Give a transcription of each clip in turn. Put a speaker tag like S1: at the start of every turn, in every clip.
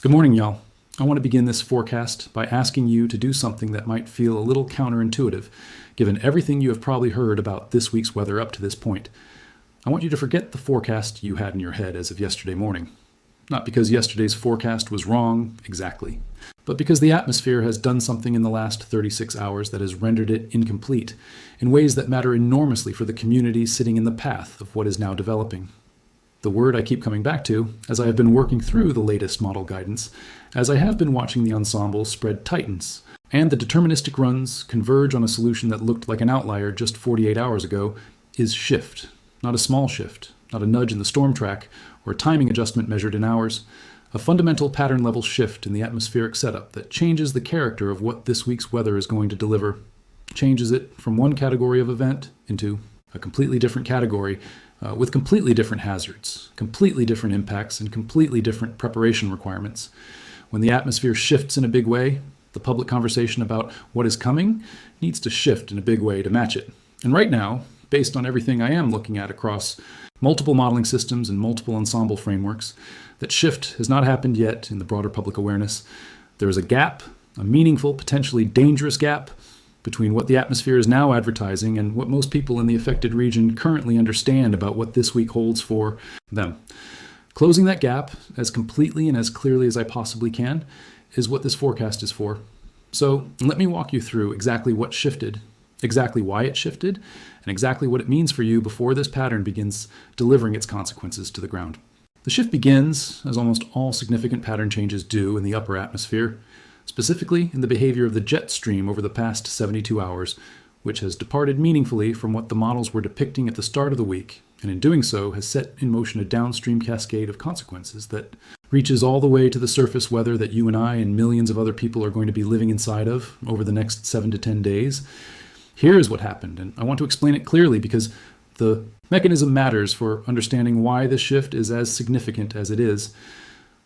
S1: Good morning, y'all. I want to begin this forecast by asking you to do something that might feel a little counterintuitive, given everything you have probably heard about this week's weather up to this point. I want you to forget the forecast you had in your head as of yesterday morning. Not because yesterday's forecast was wrong exactly, but because the atmosphere has done something in the last 36 hours that has rendered it incomplete in ways that matter enormously for the community sitting in the path of what is now developing. The word I keep coming back to, as I have been working through the latest model guidance, as I have been watching the ensemble spread tightens, and the deterministic runs converge on a solution that looked like an outlier just 48 hours ago, is shift. Not a small shift, not a nudge in the storm track, or a timing adjustment measured in hours. A fundamental pattern level shift in the atmospheric setup that changes the character of what this week's weather is going to deliver, changes it from one category of event into a completely different category, with completely different hazards, completely different impacts, and completely different preparation requirements. When the atmosphere shifts in a big way, the public conversation about what is coming needs to shift in a big way to match it. And right now, based on everything I am looking at across multiple modeling systems and multiple ensemble frameworks, that shift has not happened yet in the broader public awareness. There is a gap, a meaningful, potentially dangerous gap, between what the atmosphere is now advertising and what most people in the affected region currently understand about what this week holds for them. Closing that gap as completely and as clearly as I possibly can is what this forecast is for. So let me walk you through exactly what shifted, exactly why it shifted, and exactly what it means for you before this pattern begins delivering its consequences to the ground. The shift begins, as almost all significant pattern changes do, in the upper atmosphere, specifically in the behavior of the jet stream over the past 72 hours, which has departed meaningfully from what the models were depicting at the start of the week, and in doing so has set in motion a downstream cascade of consequences that reaches all the way to the surface weather that you and I and millions of other people are going to be living inside of over the next 7 to 10 days. Here is what happened, and I want to explain it clearly because the mechanism matters for understanding why this shift is as significant as it is.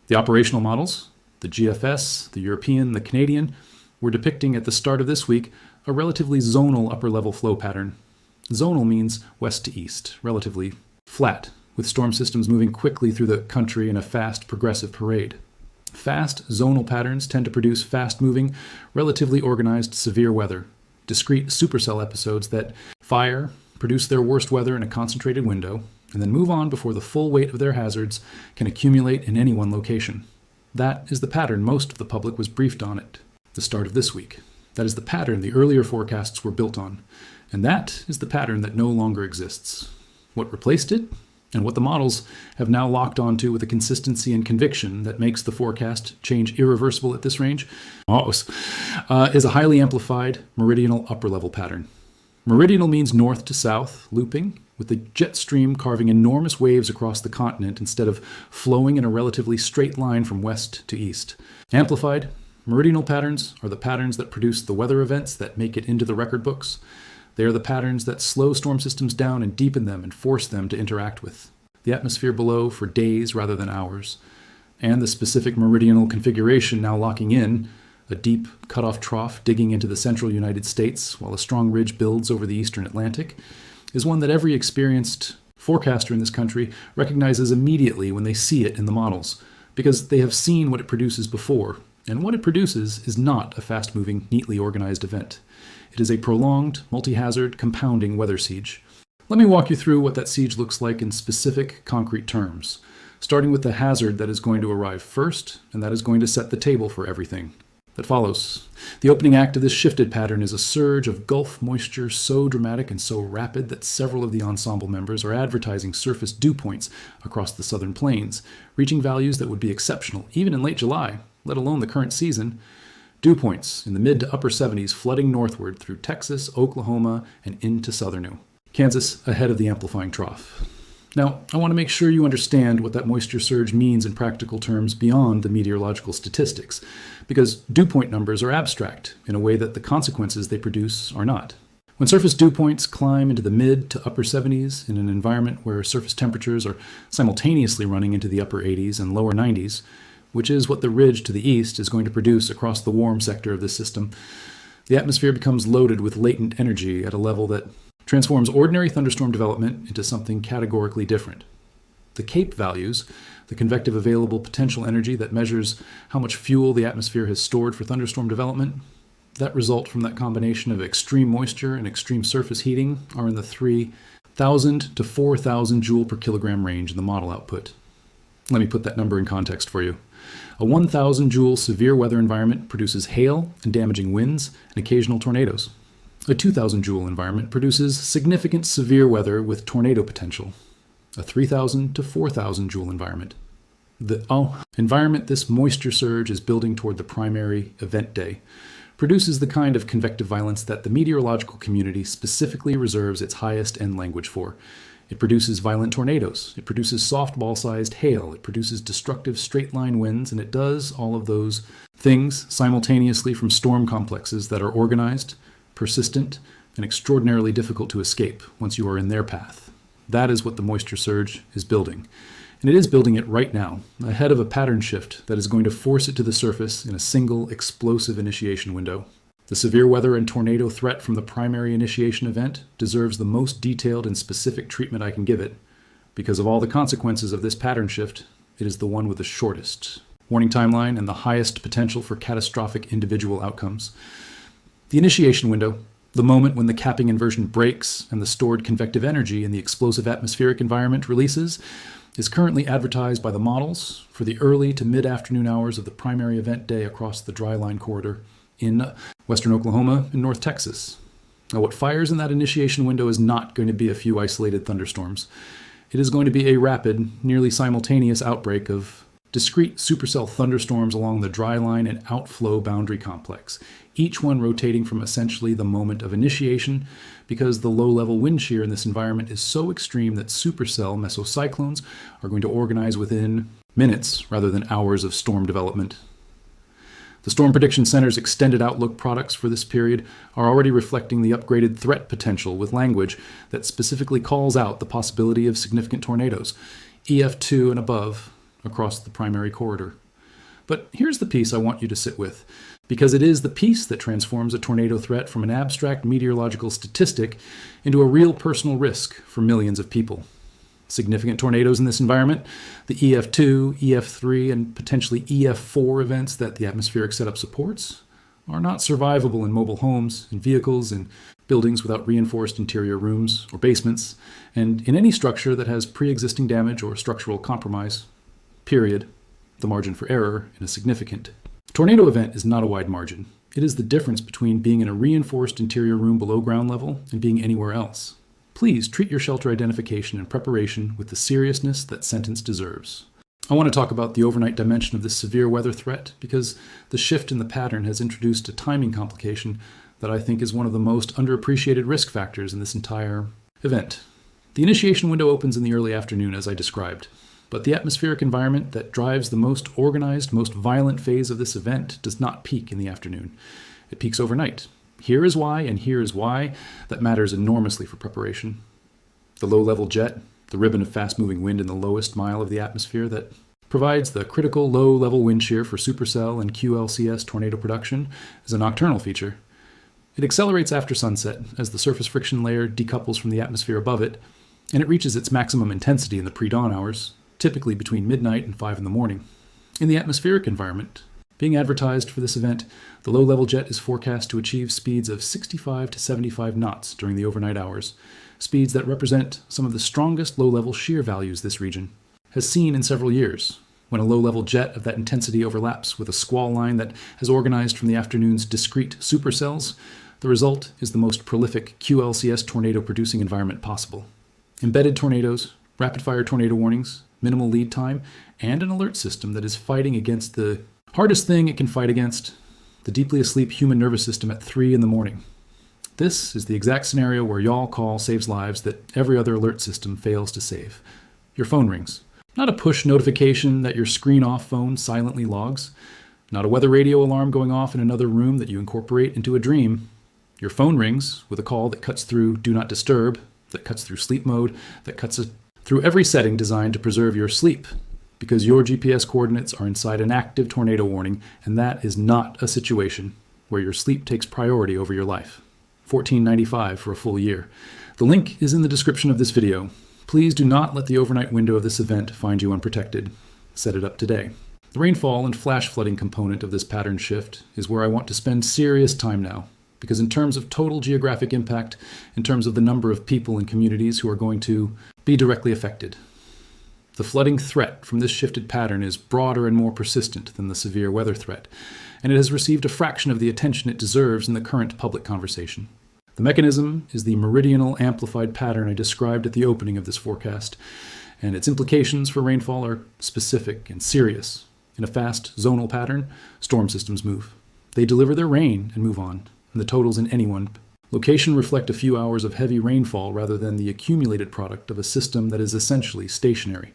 S1: The operational models, the GFS, the European, the Canadian, were depicting at the start of this week a relatively zonal upper-level flow pattern. Zonal means west to east, relatively flat, with storm systems moving quickly through the country in a fast, progressive parade. Fast, zonal patterns tend to produce fast-moving, relatively organized severe weather, discrete supercell episodes that fire, produce their worst weather in a concentrated window, and then move on before the full weight of their hazards can accumulate in any one location. That is the pattern most of the public was briefed on at the start of this week. That is the pattern the earlier forecasts were built on. And that is the pattern that no longer exists. What replaced it, and what the models have now locked onto with a consistency and conviction that makes the forecast change irreversible at this range, is a highly amplified meridional upper-level pattern. Meridional means north to south, looping, with the jet stream carving enormous waves across the continent instead of flowing in a relatively straight line from west to east. Amplified, meridional patterns are the patterns that produce the weather events that make it into the record books. They are the patterns that slow storm systems down and deepen them and force them to interact with the atmosphere below for days rather than hours. And the specific meridional configuration now locking in, a deep cutoff trough digging into the central United States while a strong ridge builds over the eastern Atlantic, is one that every experienced forecaster in this country recognizes immediately when they see it in the models, because they have seen what it produces before, and what it produces is not a fast-moving, neatly organized event. It is a prolonged, multi-hazard, compounding weather siege. Let me walk you through what that siege looks like in specific, concrete terms, starting with the hazard that is going to arrive first, and that is going to set the table for everything that follows. The opening act of this shifted pattern is a surge of Gulf moisture so dramatic and so rapid that several of the ensemble members are advertising surface dew points across the southern plains, reaching values that would be exceptional even in late July, let alone the current season. Dew points in the mid to upper 70s flooding northward through Texas, Oklahoma, and into southern Kansas ahead of the amplifying trough. Now, I want to make sure you understand what that moisture surge means in practical terms beyond the meteorological statistics, because dew point numbers are abstract in a way that the consequences they produce are not. When surface dew points climb into the mid to upper 70s in an environment where surface temperatures are simultaneously running into the upper 80s and lower 90s, which is what the ridge to the east is going to produce across the warm sector of this system, the atmosphere becomes loaded with latent energy at a level that transforms ordinary thunderstorm development into something categorically different. The CAPE values, the convective available potential energy that measures how much fuel the atmosphere has stored for thunderstorm development, that result from that combination of extreme moisture and extreme surface heating are in the 3,000 to 4,000 joule per kilogram range in the model output. Let me put that number in context for you. A 1,000 joule severe weather environment produces hail and damaging winds and occasional tornadoes. A 2,000 joule environment produces significant severe weather with tornado potential. A 3,000 to 4,000 joule environment. The environment this moisture surge is building toward the primary event day produces the kind of convective violence that the meteorological community specifically reserves its highest end language for. It produces violent tornadoes, it produces softball-sized hail, it produces destructive straight-line winds, and it does all of those things simultaneously from storm complexes that are organized, persistent, and extraordinarily difficult to escape once you are in their path. That is what the moisture surge is building. And it is building it right now, ahead of a pattern shift that is going to force it to the surface in a single explosive initiation window. The severe weather and tornado threat from the primary initiation event deserves the most detailed and specific treatment I can give it. Because of all the consequences of this pattern shift, it is the one with the shortest warning timeline and the highest potential for catastrophic individual outcomes. The initiation window, the moment when the capping inversion breaks and the stored convective energy in the explosive atmospheric environment releases, is currently advertised by the models for the early to mid-afternoon hours of the primary event day across the dry line corridor in western Oklahoma and North Texas. Now, what fires in that initiation window is not going to be a few isolated thunderstorms. It is going to be a rapid, nearly simultaneous outbreak of discrete supercell thunderstorms along the dry line and outflow boundary complex, each one rotating from essentially the moment of initiation because the low-level wind shear in this environment is so extreme that supercell mesocyclones are going to organize within minutes rather than hours of storm development. The Storm Prediction Center's extended outlook products for this period are already reflecting the upgraded threat potential with language that specifically calls out the possibility of significant tornadoes, EF2 and above, across the primary corridor. But here's the piece I want you to sit with, because it is the piece that transforms a tornado threat from an abstract meteorological statistic into a real personal risk for millions of people. Significant tornadoes in this environment, the EF2, EF3, and potentially EF4 events that the atmospheric setup supports, are not survivable in mobile homes, in vehicles, in buildings without reinforced interior rooms or basements, and in any structure that has pre-existing damage or structural compromise. Period. The margin for error is significant. A tornado event is not a wide margin. It is the difference between being in a reinforced interior room below ground level and being anywhere else. Please treat your shelter identification and preparation with the seriousness that sentence deserves. I want to talk about the overnight dimension of this severe weather threat because the shift in the pattern has introduced a timing complication that I think is one of the most underappreciated risk factors in this entire event. The initiation window opens in the early afternoon, as I described. But the atmospheric environment that drives the most organized, most violent phase of this event does not peak in the afternoon. It peaks overnight. Here is why, and here is why, that matters enormously for preparation. The low-level jet, the ribbon of fast-moving wind in the lowest mile of the atmosphere that provides the critical low-level wind shear for supercell and QLCS tornado production, is a nocturnal feature. It accelerates after sunset as the surface friction layer decouples from the atmosphere above it, and it reaches its maximum intensity in the pre-dawn hours, typically between midnight and 5 in the morning. In the atmospheric environment, being advertised for this event, the low-level jet is forecast to achieve speeds of 65 to 75 knots during the overnight hours, speeds that represent some of the strongest low-level shear values this region has seen in several years. When a low-level jet of that intensity overlaps with a squall line that has organized from the afternoon's discrete supercells, the result is the most prolific QLCS tornado-producing environment possible. Embedded tornadoes, rapid-fire tornado warnings, minimal lead time, and an alert system that is fighting against the hardest thing it can fight against, the deeply asleep human nervous system at 3 in the morning. This is the exact scenario where y'all call saves lives that every other alert system fails to save. Your phone rings. Not a push notification that your screen-off phone silently logs. Not a weather radio alarm going off in another room that you incorporate into a dream. Your phone rings with a call that cuts through Do Not Disturb, that cuts through sleep mode, that cuts through every setting designed to preserve your sleep, because your GPS coordinates are inside an active tornado warning, and that is not a situation where your sleep takes priority over your life. $14.95 for a full year. The link is in the description of this video. Please do not let the overnight window of this event find you unprotected. Set it up today. The rainfall and flash flooding component of this pattern shift is where I want to spend serious time now, because in terms of total geographic impact, in terms of the number of people and communities who are going to be directly affected, the flooding threat from this shifted pattern is broader and more persistent than the severe weather threat, and it has received a fraction of the attention it deserves in the current public conversation. The mechanism is the meridional amplified pattern I described at the opening of this forecast, and its implications for rainfall are specific and serious. In a fast zonal pattern, storm systems move. They deliver their rain and move on, and the totals in any one location reflect a few hours of heavy rainfall rather than the accumulated product of a system that is essentially stationary.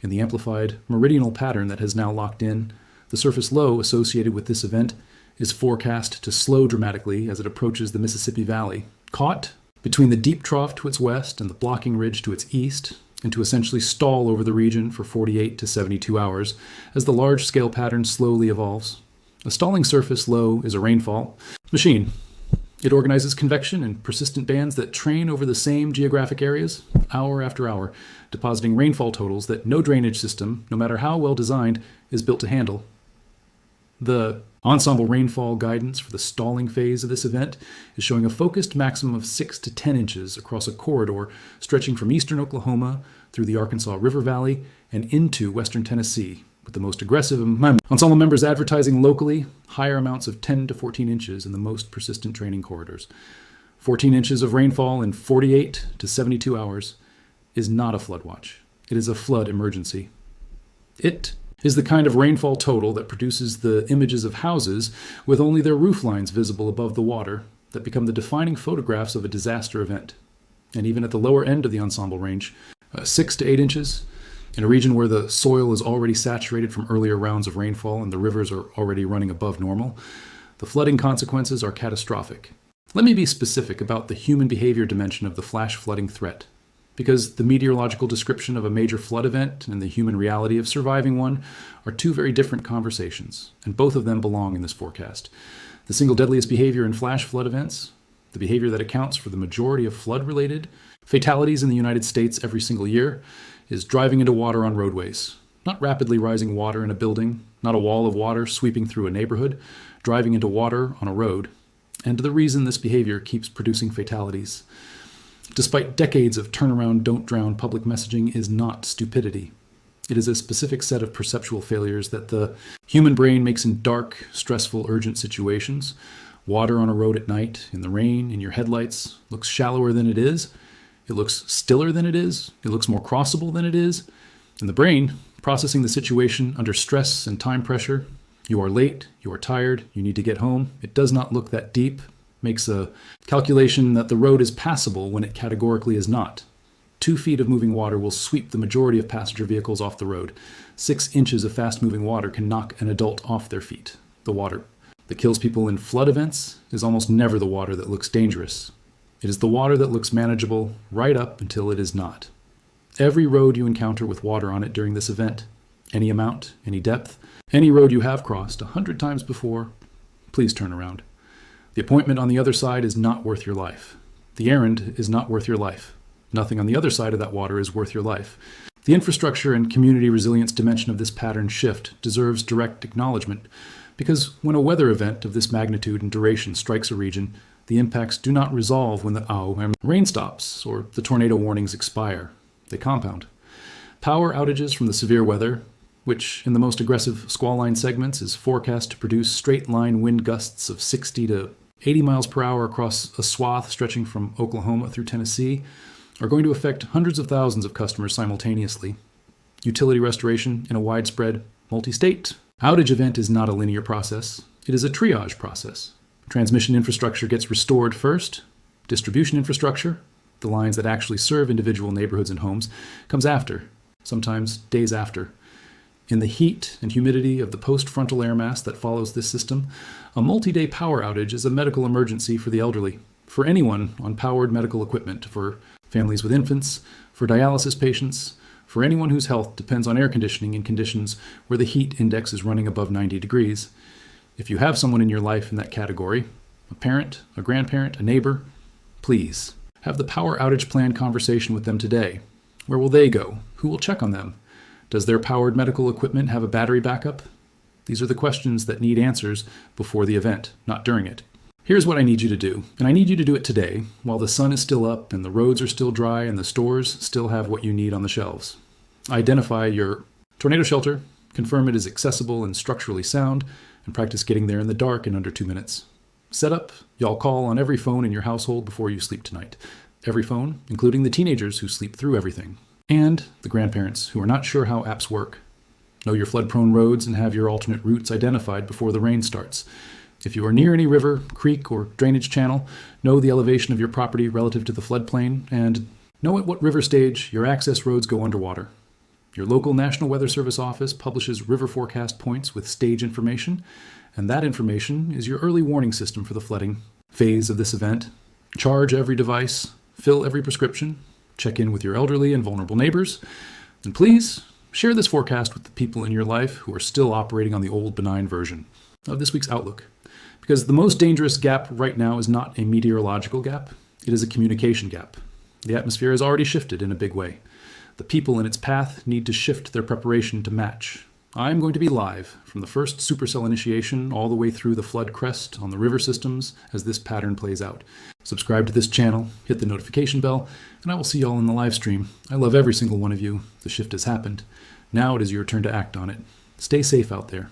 S1: In the amplified meridional pattern that has now locked in, the surface low associated with this event is forecast to slow dramatically as it approaches the Mississippi Valley, caught between the deep trough to its west and the blocking ridge to its east, and to essentially stall over the region for 48 to 72 hours as the large-scale pattern slowly evolves. A stalling surface low is a rainfall machine. It organizes convection in persistent bands that train over the same geographic areas, hour after hour, depositing rainfall totals that no drainage system, no matter how well designed, is built to handle. The ensemble rainfall guidance for the stalling phase of this event is showing a focused maximum of 6 to 10 inches across a corridor stretching from eastern Oklahoma through the Arkansas River Valley and into western Tennessee, with the most aggressive ensemble members advertising locally higher amounts of 10 to 14 inches in the most persistent training corridors. 14 inches of rainfall in 48 to 72 hours is not a flood watch. It is a flood emergency. It is the kind of rainfall total that produces the images of houses with only their roof lines visible above the water that become the defining photographs of a disaster event. And even at the lower end of the ensemble range, 6 to 8 inches, in a region where the soil is already saturated from earlier rounds of rainfall and the rivers are already running above normal, the flooding consequences are catastrophic. Let me be specific about the human behavior dimension of the flash flooding threat, because the meteorological description of a major flood event and the human reality of surviving one are two very different conversations, and both of them belong in this forecast. The single deadliest behavior in flash flood events, the behavior that accounts for the majority of flood-related fatalities in the United States every single year, is driving into water on roadways. Not rapidly rising water in a building, not a wall of water sweeping through a neighborhood, driving into water on a road. And the reason this behavior keeps producing fatalities, despite decades of turnaround, don't drown public messaging, is not stupidity. It is a specific set of perceptual failures that the human brain makes in dark, stressful, urgent situations. Water on a road at night, in the rain, in your headlights, looks shallower than it is. It looks stiller than it is. It looks more crossable than it is. And the brain, processing the situation under stress and time pressure, you are late, you are tired, you need to get home. It does not look that deep. Makes a calculation that the road is passable when it categorically is not. 2 feet of moving water will sweep the majority of passenger vehicles off the road. 6 inches of fast-moving water can knock an adult off their feet. The water that kills people in flood events is almost never the water that looks dangerous. It is the water that looks manageable right up until it is not. Every road you encounter with water on it during this event, any amount, any depth, any road you have crossed 100 times before, please turn around. The appointment on the other side is not worth your life. The errand is not worth your life. Nothing on the other side of that water is worth your life. The infrastructure and community resilience dimension of this pattern shift deserves direct acknowledgement, because when a weather event of this magnitude and duration strikes a region, the impacts do not resolve when the rain stops or the tornado warnings expire. They compound. Power outages from the severe weather, which in the most aggressive squall line segments is forecast to produce straight-line wind gusts of 60 to 80 miles per hour across a swath stretching from Oklahoma through Tennessee, are going to affect hundreds of thousands of customers simultaneously. Utility restoration in a widespread, multi-state outage event is not a linear process. It is a triage process. Transmission infrastructure gets restored first. Distribution infrastructure, the lines that actually serve individual neighborhoods and homes, comes after, sometimes days after. In the heat and humidity of the post-frontal air mass that follows this system, a multi-day power outage is a medical emergency for the elderly, for anyone on powered medical equipment, for families with infants, for dialysis patients, for anyone whose health depends on air conditioning in conditions where the heat index is running above 90 degrees. If you have someone in your life in that category, a parent, a grandparent, a neighbor, please have the power outage plan conversation with them today. Where will they go? Who will check on them? Does their powered medical equipment have a battery backup? These are the questions that need answers before the event, not during it. Here's what I need you to do, and I need you to do it today, while the sun is still up and the roads are still dry and the stores still have what you need on the shelves. Identify your tornado shelter, confirm it is accessible and structurally sound, and practice getting there in the dark in under 2 minutes. Set up, y'all call on every phone in your household before you sleep tonight. Every phone, including the teenagers who sleep through everything, and the grandparents who are not sure how apps work. Know your flood-prone roads and have your alternate routes identified before the rain starts. If you are near any river, creek, or drainage channel, know the elevation of your property relative to the floodplain, and know at what river stage your access roads go underwater. Your local National Weather Service office publishes river forecast points with stage information, and that information is your early warning system for the flooding phase of this event. Charge every device, fill every prescription, check in with your elderly and vulnerable neighbors, and please share this forecast with the people in your life who are still operating on the old benign version of this week's Outlook. Because the most dangerous gap right now is not a meteorological gap, it is a communication gap. The atmosphere has already shifted in a big way. The people in its path need to shift their preparation to match. I'm going to be live from the first supercell initiation all the way through the flood crest on the river systems as this pattern plays out. Subscribe to this channel, hit the notification bell, and I will see y'all in the live stream. I love every single one of you. The shift has happened. Now it is your turn to act on it. Stay safe out there.